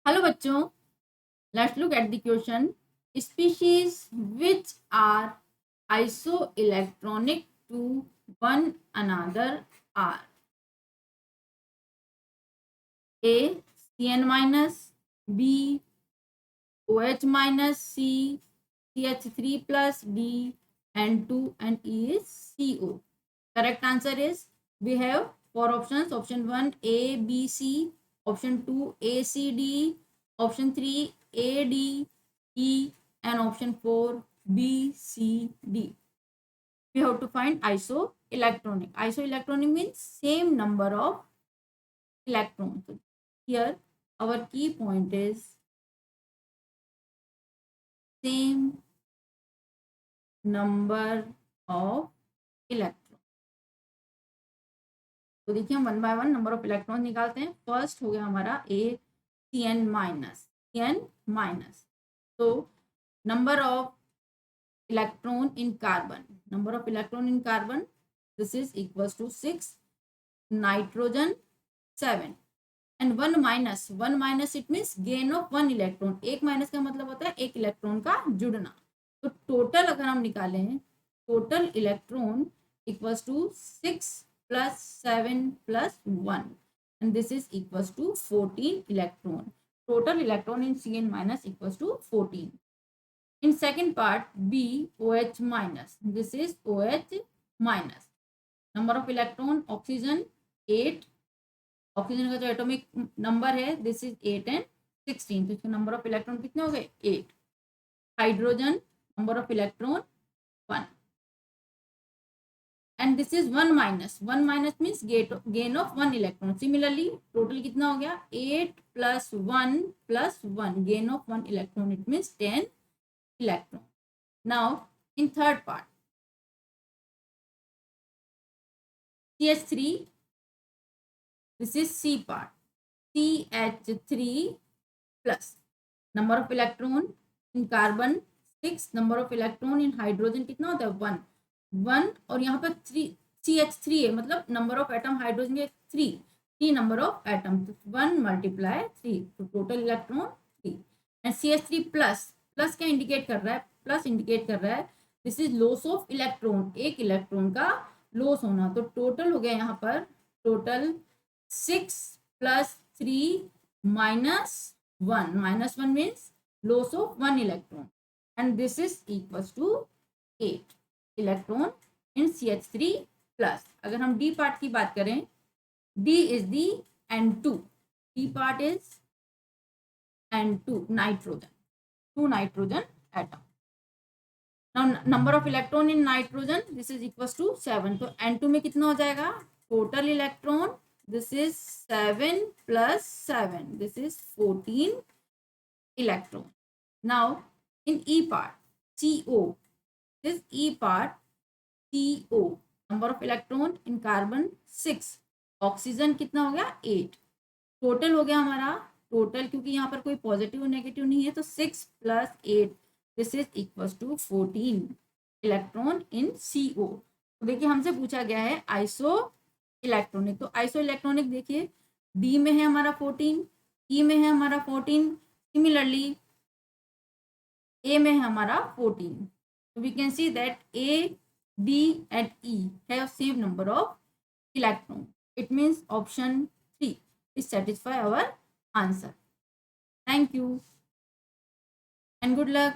Hello बच्चों, let's look at the question. Species which are isoelectronic to one another are A Cn minus, B OH minus, C CH3 plus, D N2, and E is CO. Correct answer is we have four options. Option 1 A B C, option 2 A C D, option 3 A D E, and option 4 B C D. We have to find isoelectronic. Isoelectronic means same number of electrons. Here our key point is same number of electron. तो देखिए हम one by one number of electron निकालते हैं. First हो गया हमारा A Cn minus. तो number of electron in carbon, this is equals to 6, nitrogen 7, and one minus it means gain of one electron. एक माइनस का मतलब होता है एक इलेक्ट्रॉन का जुड़ना. तो टोटल अगर हम निकालें, total electron equals to 6 plus 7 plus 1, and this is equals to 14 electron. Total electron in Cn minus equals to 14. In second part, B OH minus, this is OH minus. Number of electron, oxygen 8, oxygen का जो atomic number है this is 8 and 16, तो इसके number of electron कितने हो गए 8. Hydrogen number of electron 1, and this is 1 minus means gain of 1 electron. Similarly total कितना हो गया 8 plus 1 plus 1, gain of 1 electron, it means 10 electron. Now in third part, CH3, this is C part, CH3 plus, number of electron in carbon 6, number of electron in hydrogen कितना होता है 1, और यहाँ पर 3 CH3 है, मतलब नंबर ऑफ एटम हाइड्रोजन के 3 number of atom, 1 multiply 3, तो total electron 3. And CH3 plus क्या इंडिकेट कर रहा है, प्लस इंडिकेट कर रहा है this is loss of electron, एक इलेक्ट्रॉन का लॉस होना. तो टोटल हो गया यहाँ पर total 6 plus 3 minus 1, means loss of 1 electron, and this is equals to 8 electron in CH3 plus. अगर हम D part की बात करें, D is the N2, D part is N2, nitrogen, 2 nitrogen atom. Now number of electron in nitrogen, this is equals to 7, तो N2 में कितना हो जाएगा total electron, this is 7 plus 7, this is 14 electron. Now in E part, CO, this E part CO, number of electron in carbon 6, oxygen कितना हो गया 8, total हो गया हमारा टोटल, क्योंकि यहाँ पर कोई पॉजिटिव और नेगेटिव नहीं है, तो 6 plus 8, this is equals to 14 electron in CO. तो देखिए हमसे पूछा गया है आइसो इलेक्ट्रॉनिक, तो आइसो इलेक्ट्रॉनिक देखिए D में है हमारा 14, E में है हमारा 14, सिमिलरली A में है हमारा 14. So we can see that A, D and E have same number of electrons. It means option 3 is satisfy our answer. Thank you and good luck.